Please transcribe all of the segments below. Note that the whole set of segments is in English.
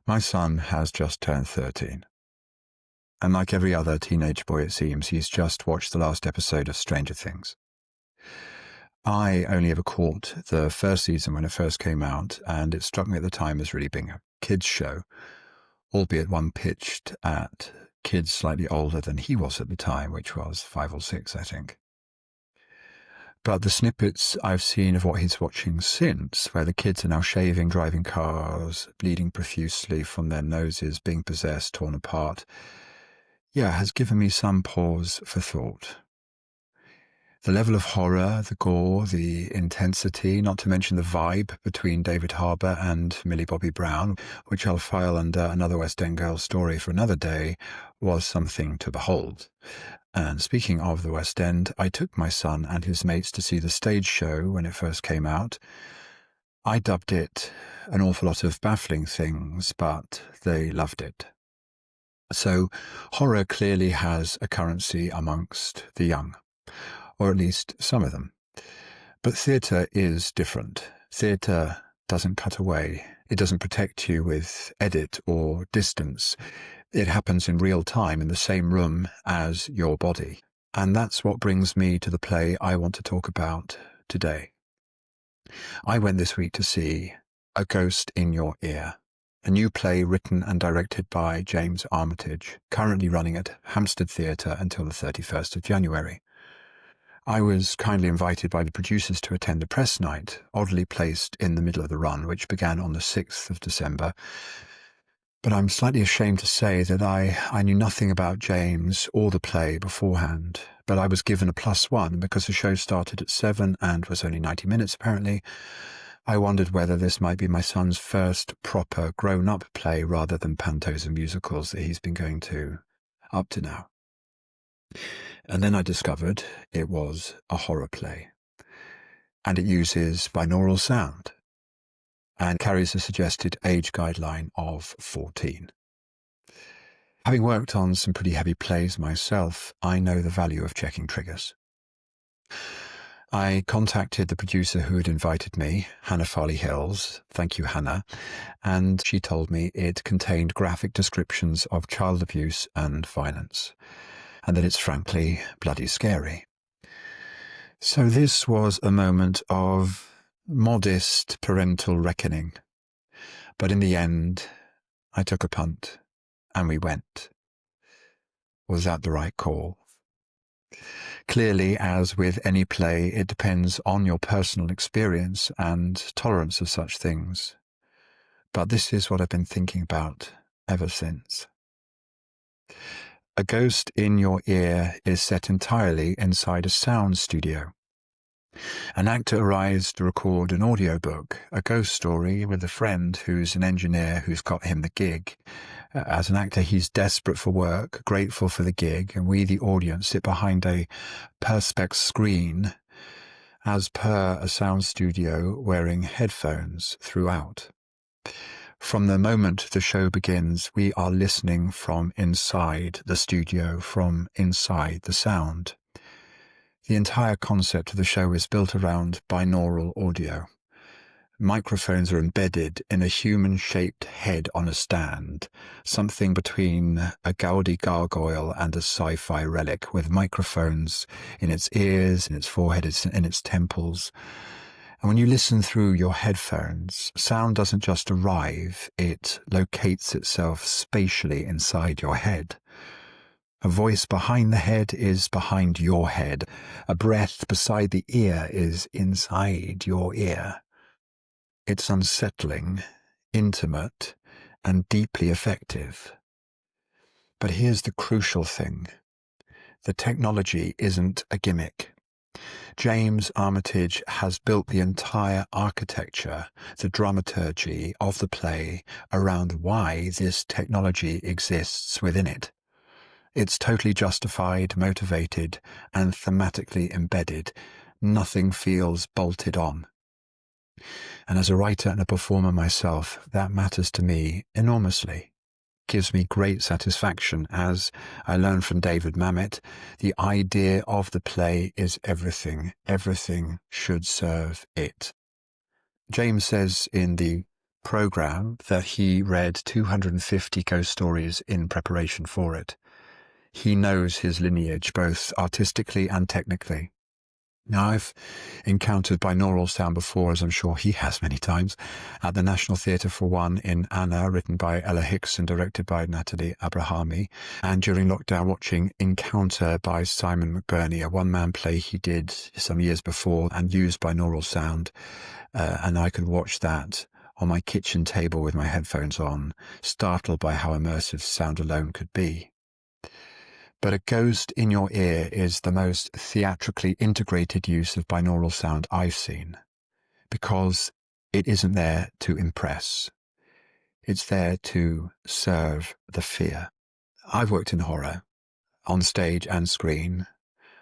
My son has just turned 13. And like every other teenage boy, it seems, he's just watched the last episode of Stranger Things. I only ever caught the first season when it first came out, and it struck me at the time as really being a kids' show, albeit one pitched at kids slightly older than he was at the time, which was 5 or 6, I think. But the snippets I've seen of what he's watching since, where the kids are now shaving, driving cars, bleeding profusely from their noses, being possessed, torn apart, has given me some pause for thought. The level of horror, the gore, the intensity, not to mention the vibe between David Harbour and Millie Bobby Brown, which I'll file under another West End Girl story for another day, was something to behold. And speaking of the West End, I took my son and his mates to see the stage show when it first came out. I dubbed it an awful lot of baffling things, but they loved it. So horror clearly has a currency amongst the young, or at least some of them. But theatre is different. Theatre doesn't cut away. It doesn't protect you with edit or distance. It happens in real time in the same room as your body. And that's what brings me to the play I want to talk about today. I went this week to see A Ghost in Your Ear, a new play written and directed by James Armitage, currently running at Hampstead Theatre until the 31st of January. I was kindly invited by the producers to attend a press night, oddly placed in the middle of the run, which began on the 6th of December. But I'm slightly ashamed to say that I knew nothing about James or the play beforehand, but I was given a +1 because the show started at 7 and was only 90 minutes apparently. I wondered whether this might be my son's first proper grown-up play rather than pantos and musicals that he's been going to up to now. And then I discovered it was a horror play, and it uses binaural sound and carries a suggested age guideline of 14. Having worked on some pretty heavy plays myself, I know the value of checking triggers. I contacted the producer who had invited me, Hannah Farley Hills, thank you Hannah, and she told me it contained graphic descriptions of child abuse and violence, and that it's frankly bloody scary. So this was a moment of modest parental reckoning, but in the end, I took a punt and we went. Was that the right call? Clearly, as with any play, it depends on your personal experience and tolerance of such things. But this is what I've been thinking about ever since. A Ghost in Your Ear is set entirely inside a sound studio. An actor arrives to record an audiobook, a ghost story with a friend who's an engineer who's got him the gig. As an actor, he's desperate for work, grateful for the gig, and we, the audience, sit behind a perspex screen, as per a sound studio, wearing headphones throughout. From the moment the show begins, we are listening from inside the studio, from inside the sound. The entire concept of the show is built around binaural audio. Microphones are embedded in a human-shaped head on a stand, something between a Gaudi gargoyle and a sci-fi relic, with microphones in its ears, in its forehead, in its temples. And when you listen through your headphones, sound doesn't just arrive, it locates itself spatially inside your head. A voice behind the head is behind your head. A breath beside the ear is inside your ear. It's unsettling, intimate, and deeply effective. But here's the crucial thing. The technology isn't a gimmick. James Armitage has built the entire architecture, the dramaturgy of the play around why this technology exists within it. It's totally justified, motivated, and thematically embedded. Nothing feels bolted on. And as a writer and a performer myself, that matters to me enormously. Gives me great satisfaction, as I learned from David Mamet, the idea of the play is everything. Everything should serve it. James says in the program that he read 250 ghost stories in preparation for it. He knows his lineage, both artistically and technically. Now, I've encountered binaural sound before, as I'm sure he has many times, at the National Theatre for one in Anna, written by Ella Hicks and directed by Natalie Abrahami, and during lockdown watching Encounter by Simon McBurney, a one-man play he did some years before and used binaural sound, and I could watch that on my kitchen table with my headphones on, startled by how immersive sound alone could be. But a ghost in your ear is the most theatrically integrated use of binaural sound I've seen, because it isn't there to impress. It's there to serve the fear. I've worked in horror, on stage and screen.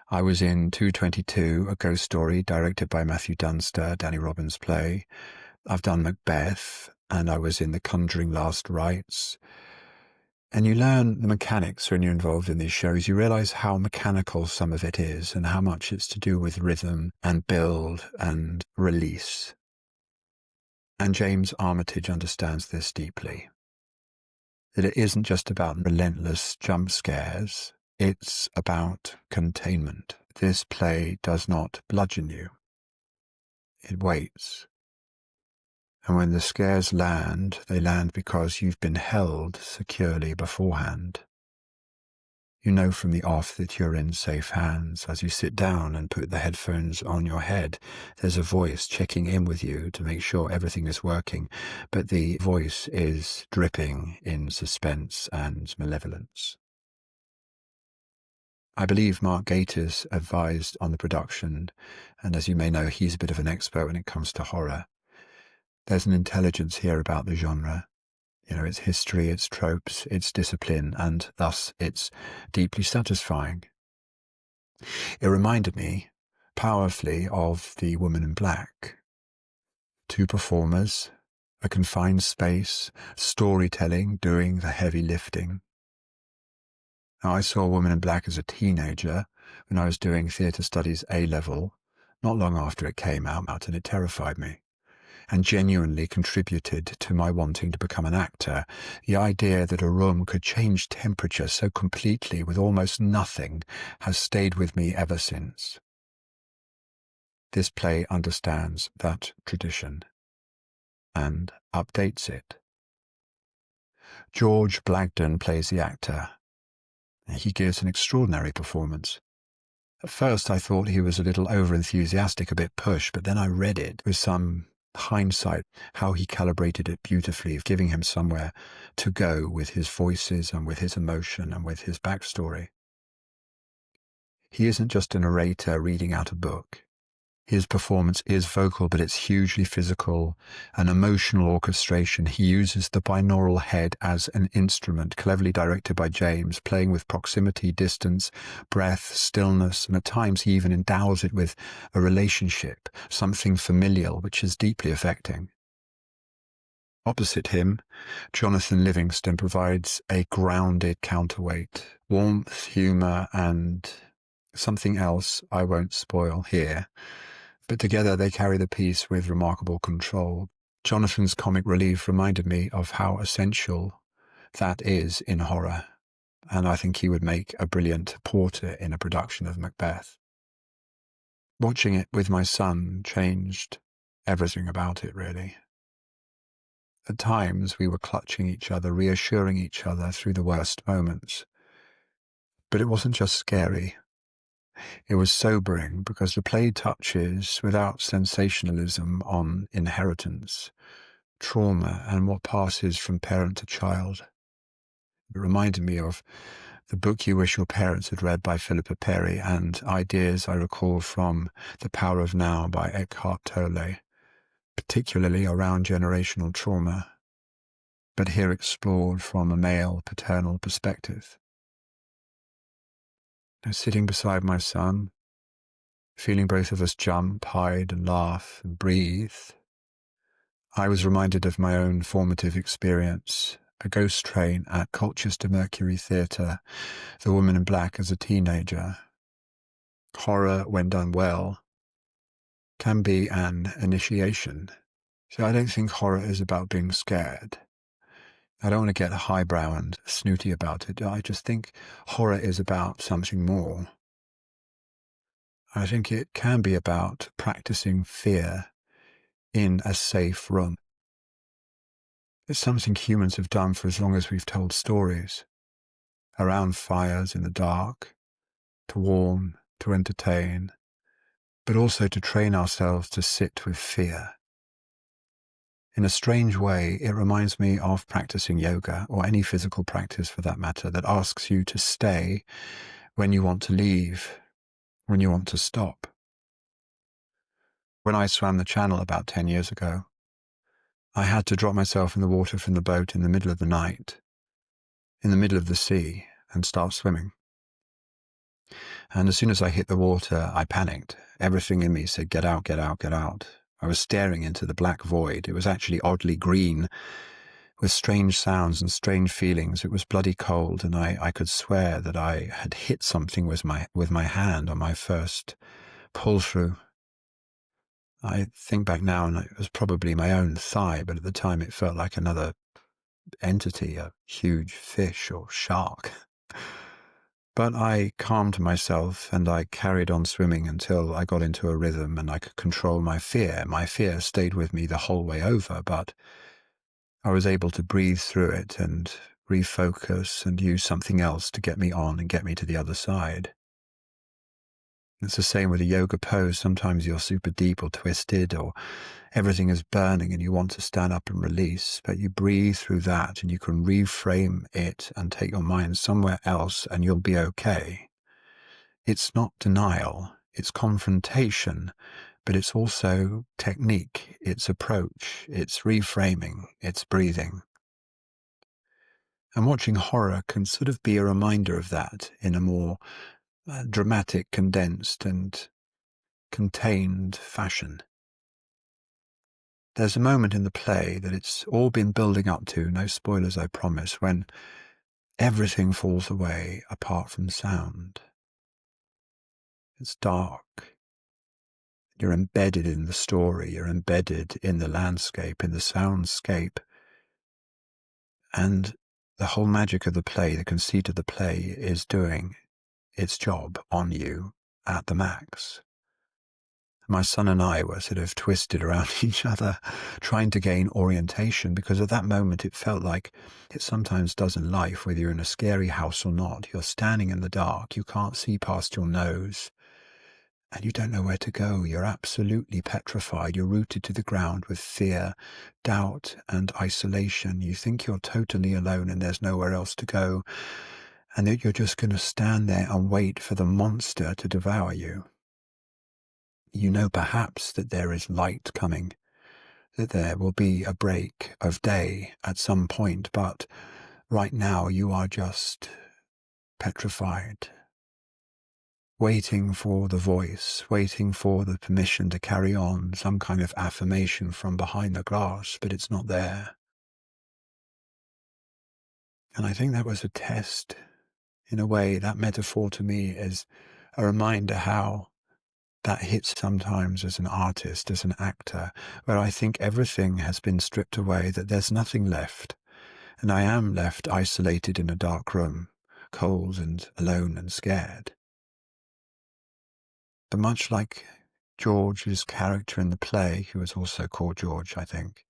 I was in 222, a ghost story directed by Matthew Dunster, Danny Robbins' play. I've done Macbeth, and I was in The Conjuring Last Rites. And you learn the mechanics when you're involved in these shows. You realize how mechanical some of it is and how much it's to do with rhythm and build and release. And James Armitage understands this deeply. That it isn't just about relentless jump scares. It's about containment. This play does not bludgeon you. It waits. And when the scares land, they land because you've been held securely beforehand. You know from the off that you're in safe hands. As you sit down and put the headphones on your head, there's a voice checking in with you to make sure everything is working, but the voice is dripping in suspense and malevolence. I believe Mark Gatiss advised on the production, and as you may know, he's a bit of an expert when it comes to horror. There's an intelligence here about the genre. You know, its history, its tropes, its discipline, and thus it's deeply satisfying. It reminded me powerfully of The Woman in Black. Two performers, a confined space, storytelling doing the heavy lifting. Now, I saw Woman in Black as a teenager when I was doing theatre studies A-level, not long after it came out, and it terrified me and genuinely contributed to my wanting to become an actor. The idea that a room could change temperature so completely with almost nothing has stayed with me ever since. This play understands that tradition and updates it. George Blagden plays the actor. He gives an extraordinary performance. At first I thought he was a little over-enthusiastic, a bit pushed, but then I read it with some hindsight, how he calibrated it beautifully, giving him somewhere to go with his voices and with his emotion and with his backstory. He isn't just a narrator reading out a book. His performance is vocal, but it's hugely physical, an emotional orchestration. He uses the binaural head as an instrument, cleverly directed by James, playing with proximity, distance, breath, stillness, and at times he even endows it with a relationship, something familial, which is deeply affecting. Opposite him, Jonathan Livingston provides a grounded counterweight, warmth, humour, and something else I won't spoil here. But together they carry the piece with remarkable control. Jonathan's comic relief reminded me of how essential that is in horror, and I think he would make a brilliant porter in a production of Macbeth. Watching it with my son changed everything about it, really. At times we were clutching each other, reassuring each other through the worst moments. But it wasn't just scary. It was sobering because the play touches, without sensationalism, on inheritance, trauma, and what passes from parent to child. It reminded me of The Book You Wish Your Parents Had Read by Philippa Perry and ideas I recall from The Power of Now by Eckhart Tolle, particularly around generational trauma, but here explored from a male paternal perspective. Now, sitting beside my son, feeling both of us jump, hide and laugh and breathe, I was reminded of my own formative experience, a ghost train at Colchester Mercury Theatre, The Woman in Black as a teenager. Horror, when done well, can be an initiation. So I don't think horror is about being scared. I don't want to get highbrow and snooty about it. I just think horror is about something more. I think it can be about practicing fear in a safe room. It's something humans have done for as long as we've told stories, around fires in the dark, to warm, to entertain, but also to train ourselves to sit with fear. In a strange way, it reminds me of practicing yoga, or any physical practice for that matter, that asks you to stay when you want to leave, when you want to stop. When I swam the channel about 10 years ago, I had to drop myself in the water from the boat in the middle of the night, in the middle of the sea, and start swimming. And as soon as I hit the water, I panicked. Everything in me said, get out, get out, get out. I was staring into the black void. It was actually oddly green, with strange sounds and strange feelings. It was bloody cold, and I could swear that I had hit something with my hand on my first pull through. I think back now, and it was probably my own thigh, but at the time it felt like another entity, a huge fish or shark. But I calmed myself and I carried on swimming until I got into a rhythm and I could control my fear. My fear stayed with me the whole way over, but I was able to breathe through it and refocus and use something else to get me on and get me to the other side. It's the same with a yoga pose. Sometimes you're super deep or twisted, or everything is burning and you want to stand up and release, but you breathe through that and you can reframe it and take your mind somewhere else and you'll be okay. It's not denial, it's confrontation, but it's also technique, it's approach, it's reframing, it's breathing. And watching horror can sort of be a reminder of that in a more dramatic, condensed and contained fashion. There's a moment in the play that it's all been building up to, no spoilers I promise, when everything falls away apart from sound. It's dark. You're embedded in the story, you're embedded in the landscape, in the soundscape, and the whole magic of the play, the conceit of the play, is doing its job on you at the max. My son and I were sort of twisted around each other, trying to gain orientation, because at that moment it felt like it sometimes does in life, whether you're in a scary house or not. You're standing in the dark, you can't see past your nose, and you don't know where to go. You're absolutely petrified. You're rooted to the ground with fear, doubt, and isolation. You think you're totally alone and there's nowhere else to go, and that you're just going to stand there and wait for the monster to devour you. You know perhaps that there is light coming, that there will be a break of day at some point, but right now you are just petrified, waiting for the voice, waiting for the permission to carry on, some kind of affirmation from behind the glass, but it's not there. And I think that was a test. In a way, that metaphor to me is a reminder how that hits sometimes as an artist, as an actor, where I think everything has been stripped away, that there's nothing left. And I am left isolated in a dark room, cold and alone and scared. But much like George's character in the play, who was also called George, I think,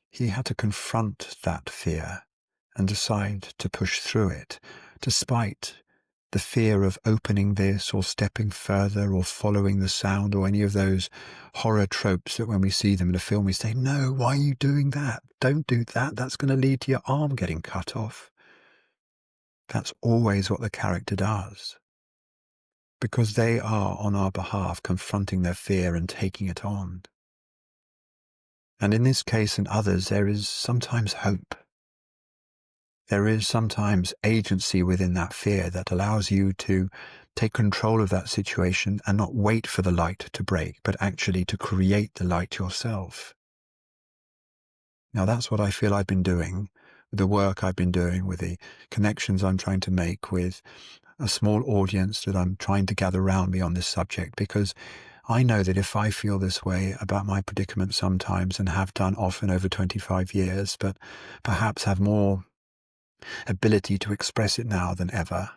he had to confront that fear and decide to push through it, despite the fear of opening this or stepping further or following the sound, or any of those horror tropes that when we see them in a film we say, no, why are you doing that? Don't do that. That's going to lead to your arm getting cut off. That's always what the character does, because they are on our behalf confronting their fear and taking it on. And in this case and others, there is sometimes hope. There is sometimes agency within that fear that allows you to take control of that situation and not wait for the light to break, but actually to create the light yourself. Now that's what I feel I've been doing, with the work I've been doing, with the connections I'm trying to make with a small audience that I'm trying to gather around me on this subject, because I know that if I feel this way about my predicament sometimes, and have done often over 25 years, but perhaps have more ability to express it now than ever,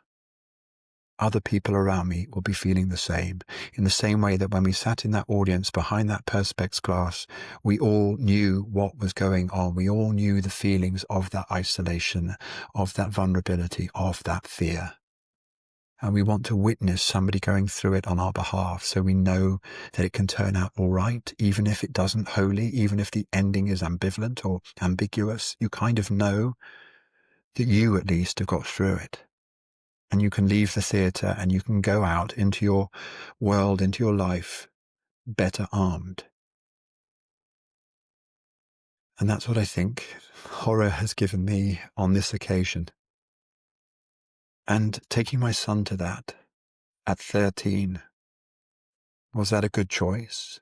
other people around me will be feeling the same, in the same way that when we sat in that audience behind that perspex glass, we all knew what was going on. We all knew the feelings of that isolation, of that vulnerability, of that fear. And we want to witness somebody going through it on our behalf, so we know that it can turn out all right, even if it doesn't wholly, even if the ending is ambivalent or ambiguous. You kind of know that you at least have got through it. And you can leave the theatre and you can go out into your world, into your life, better armed. And that's what I think horror has given me on this occasion. And taking my son to that at 13, was that a good choice?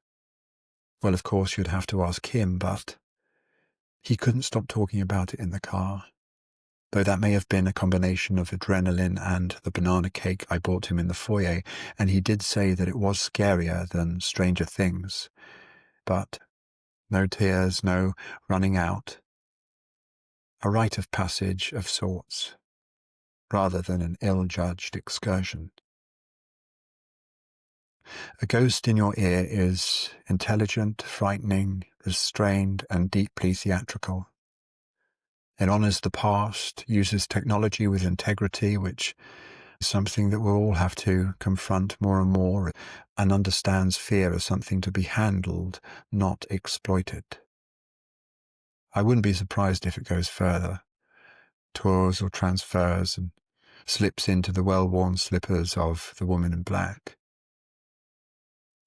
Well, of course, you'd have to ask him, but he couldn't stop talking about it in the car. Though that may have been a combination of adrenaline and the banana cake I bought him in the foyer, and he did say that it was scarier than Stranger Things. But no tears, no running out. A rite of passage of sorts, rather than an ill-judged excursion. A Ghost in Your Ear is intelligent, frightening, restrained, and deeply theatrical. It honors the past, uses technology with integrity, which is something that we'll all have to confront more and more, and understands fear as something to be handled, not exploited. I wouldn't be surprised if it goes further, tours or transfers, and slips into the well-worn slippers of the woman in black.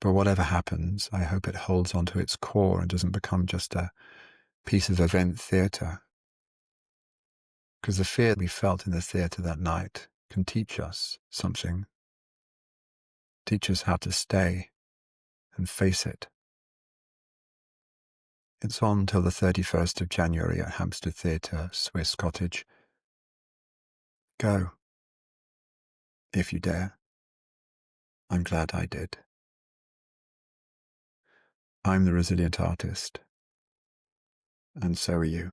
But whatever happens, I hope it holds onto its core and doesn't become just a piece of event theatre. Because the fear we felt in the theatre that night can teach us something. Teach us how to stay and face it. It's on till the 31st of January at Hampstead Theatre, Swiss Cottage. Go, if you dare. I'm glad I did. I'm the resilient artist, and so are you.